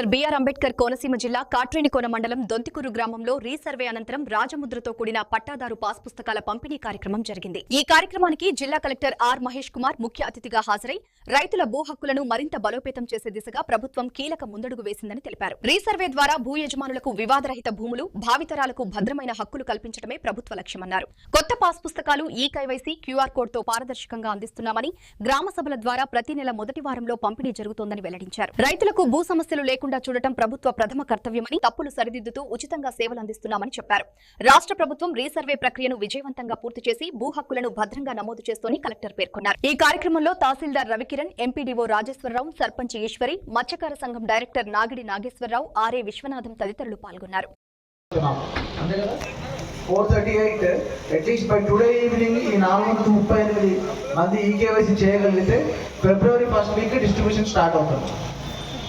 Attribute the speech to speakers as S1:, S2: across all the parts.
S1: Doctor BR Ambedkar Konaseema జిల్లా కాట్రేనికోన మండలం దొంతికూరు గ్రామంలో రీసర్వే అనంతరం రాజముద్రతో కూడిన పట్టాదారు పాస్ పుస్తకాల పంపిణీ కార్యక్రమం జరిగింది. ఈ కార్యక్రమానికి జిల్లా కలెక్టర్ ఆర్ మహేష్ కుమార్ ముఖ్య అతిథిగా హాజరై రైతుల భూ హక్కులను మరింత బలోపేతం చేసే దిశగా ప్రభుత్వం కీలక ముందడుగు వేసిందని తెలిపారు. రీసర్వే ద్వారా భూ యజమానులకు వివాదరహిత భూములు, భావితరాలకు భద్రమైన హక్కులు కల్పించడమే ప్రభుత్వ లక్ష్యమన్నారు. కొత్త పాస్ పుస్తకాలు ఈకేవైసీ క్యూఆర్ కోడ్ తో పారదర్శకంగా అందిస్తున్నామని, గ్రామ సభల ద్వారా ప్రతి నెల మొదటి వారంలో పంపిణీ జరుగుతోందని వెల్లడించారు. రైతులకు భూ సమస్యలు లేకుండా చూడటం ప్రభుత్వ ప్రథమ కర్తవ్యమని, తప్పులు సరిదిద్దుతూ ఉచితంగా సేవలు అందిస్తున్నామని చెప్పారు. రాష్ట్ర ప్రభుత్వం రీసర్వే ప్రక్రియను విజయవంతంగా పూర్తి చేసి భూ హక్కులను భద్రంగా నమోదు చేస్తోందని కలెక్టర్ పేర్కొన్నారు. ఈ కార్యక్రమంలో తహసీల్దార్ రవికిరణ్, ఎంపీడీఓ రాజేశ్వరరావు, సర్పంచ్ ఈశ్వరి, మత్స్యకార సంఘం డైరెక్టర్ నాగిడి నాగేశ్వరరావు, ఆర్ఏ విశ్వనాథం తదితరులు పాల్గొన్నారు.
S2: 438 అట్లీస్ట్ బై టుడే ఈవినింగ్ ఈ 438 మంది ఈకేవైసీ చేయగలిగితే ఫిబ్రవరి 1st వీక్ డిస్ట్రిబ్యూషన్ స్టార్ట్ అవుతుంది.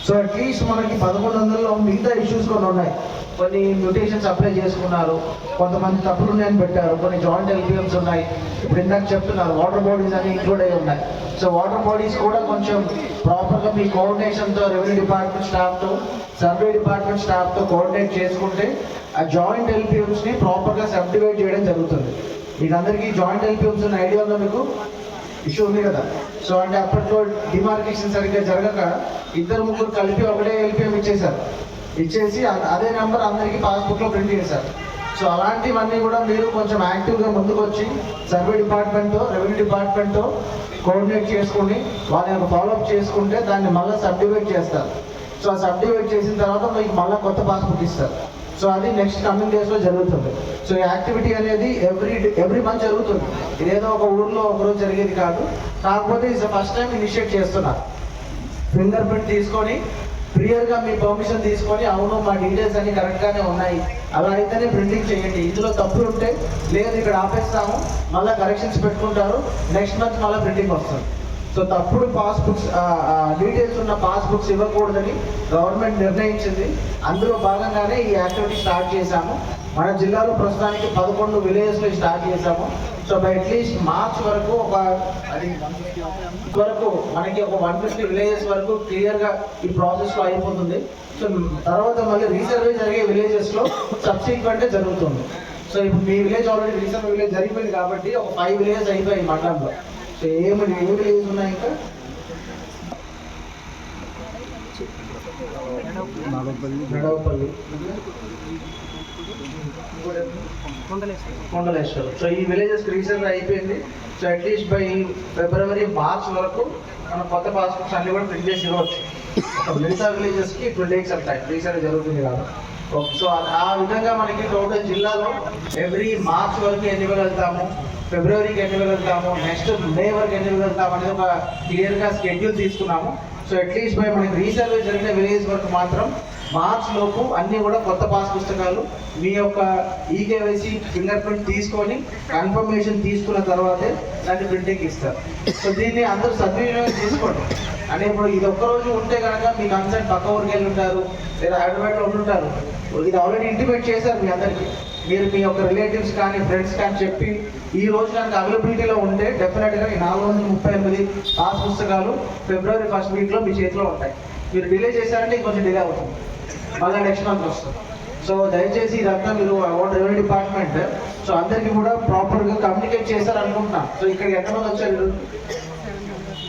S2: సో అట్లీస్ట్ మనకి 1100లో మిగతా ఇష్యూస్ కొన్ని ఉన్నాయి. కొన్ని మ్యూటేషన్స్ అప్లై చేసుకున్నారు, కొంతమంది తప్పులు ఉన్నాయని పెట్టారు, కొన్ని జాయింట్ ఎల్పిఎంస్ ఉన్నాయి. ఇప్పుడు ఇందాక చెప్తున్నారు వాటర్ బాడీస్ అని ఇంక్లూడ్ అయి ఉన్నాయి. సో వాటర్ బాడీస్ కూడా కొంచెం ప్రాపర్గా మీ కోఆర్డినేషన్తో రెవెన్యూ డిపార్ట్మెంట్ స్టాఫ్తో, సర్వే డిపార్ట్మెంట్ స్టాఫ్తో కోఆర్డినేట్ చేసుకుంటే ఆ జాయింట్ ఎల్పిఎంస్ని ప్రాపర్గా సబ్ డివైడ్ చేయడం జరుగుతుంది. మీకు అందరికీ జాయింట్ ఎల్పిఎంస్ ఉన్న ఐడియా ఉందా? మీకు ఇష్యూ ఉంది కదా. సో అంటే అప్పట్లో డిమార్కేషన్ సరిగ్గా జరగక 2-3 కలిపి ఒకటే ఎల్పిఎం ఇచ్చేసి అదే నెంబర్ అందరికీ పాస్బుక్లో ప్రింట్ చేశారు. సో అలాంటివన్నీ కూడా మీరు కొంచెం యాక్టివ్గా ముందుకు వచ్చి సర్వే డిపార్ట్మెంట్తో, రెవెన్యూ డిపార్ట్మెంట్తో కోఆర్డినేట్ చేసుకుని వాళ్ళ యొక్క ఫాలోఅప్ చేసుకుంటే దాన్ని మళ్ళీ సబ్ డివైడ్ చేస్తారు. సో ఆ సబ్ డివైడ్ చేసిన తర్వాత మీకు మళ్ళీ కొత్త పాస్బుక్ ఇస్తారు. సో అది నెక్స్ట్ కమింగ్ డేస్లో జరుగుతుంది. సో ఈ యాక్టివిటీ అనేది ఎవ్రీ మంత్ జరుగుతుంది. ఇదేదో ఒక ఊర్లో ఒకరోజు జరిగేది కాదు. కాకపోతే ఇది ఫస్ట్ టైం ఇనిషియేట్ చేస్తున్నారు. ఫింగర్ ప్రింట్ తీసుకొని క్లియర్గా మీ పర్మిషన్ తీసుకొని అవును మా డీటెయిల్స్ అన్ని కరెక్ట్గానే ఉన్నాయి, అలా అయితేనే ప్రింటింగ్ చేయండి. ఇందులో తప్పులు ఉంటే లేదు ఇక్కడ ఆపేస్తాము, మళ్ళీ కరెక్షన్స్ పెట్టుకుంటారు, నెక్స్ట్ మంత్ మళ్ళీ ప్రింటింగ్ వస్తుంది. సో తప్పుడు పాస్బుక్స్ డీటెయిల్స్ ఉన్న పాస్బుక్స్ ఇవ్వకూడదని గవర్నమెంట్ నిర్ణయించింది. అందులో భాగంగానే ఈ యాక్టివిటీ స్టార్ట్ చేశాము. మన జిల్లాలో ప్రస్తుతానికి 11 విలేజెస్లో స్టార్ట్ చేశాము. సో బై అట్లీస్ట్ మార్చ్ వరకు మనకి ఒక 150 విలేజెస్ వరకు క్లియర్గా ఈ ప్రాసెస్లో అయిపోతుంది. సో తర్వాత మళ్ళీ రీసర్వే జరిగే విలేజెస్లో సబ్సిక్వెంట్గా జరుగుతుంది. సో ఇప్పుడు మీ విలేజ్ ఆల్రెడీ రీసర్వే విలేజ్ జరిగిపోయింది కాబట్టి ఒక 5 విలేజెస్ అయిపోయాయి మండలంలో. సో ఏ విలేజెస్ ఉన్నాయి ఇంకా? నడవపల్లి, కొండలేశ్వరం. సో ఈ విలేజెస్ రీసెంట్గా అయిపోయింది. So at least by February, March వరకు మనం కొత్త పాస్బుక్స్ అన్ని కూడా ప్రింట్ చేసి ఇవ్వచ్చు. మిగతా విలేజెస్కి 2 days టైం రీసెంట్గా జరుగుతుంది కదా. సో ఆ విధంగా మనకి టోటల్ జిల్లాలో ఎవ్రీ మార్చ్ వరకు ఎన్ని వెళ్తాము, ఫిబ్రవరికి ఎన్ని వెళ్తాము, నెక్స్ట్ మే వరకు ఎన్ని వెళ్తాము అనేది ఒక క్లియర్గా స్కెడ్యూల్ తీసుకున్నాము. సో అట్లీస్ట్ బై మనకి రీసర్వే జరిగిన విలేజ్ వరకు మాత్రం మార్చ్ లోపు అన్నీ కూడా కొత్త పాస్ పుస్తకాలు మీ యొక్క ఈకేవైసీ ఫింగర్ ప్రింట్ తీసుకొని కన్ఫర్మేషన్ తీసుకున్న తర్వాతే దాన్ని ప్రింటింగ్ ఇస్తారు. సో దీన్ని అందరూ సద్వినియోగం తీసుకోండి. అంటే ఇప్పుడు ఇది ఒక్కరోజు ఉంటే కనుక మీ కన్సర్న్ పక్క ఊరికి వెళ్ళి ఉంటారు, లేదా హైదరాబాద్లో ఉంటుంటారు. ఇది ఆల్రెడీ ఇంటిమేట్ చేశారు మీ అందరికీ. మీరు మీ యొక్క రిలేటివ్స్ కానీ ఫ్రెండ్స్ కానీ చెప్పి ఈ రోజు కనుక అవైలబిలిటీలో ఉంటే డెఫినెట్గా ఈ 438 పాస్ పుస్తకాలు ఫిబ్రవరి 1st వీక్లో మీ చేతిలో ఉంటాయి. మీరు డిలే చేశారంటే కొంచెం డిలే అవుతుంది, మళ్ళీ నెక్స్ట్ మంత్ వస్తుంది. సో దయచేసి ఇదంతా మీరు రెవెన్యూ డిపార్ట్మెంట్ సో అందరికీ కూడా ప్రాపర్గా కమ్యూనికేట్ చేశారనుకుంటున్నాను. సో ఇక్కడ ఎంతమంది వచ్చారు?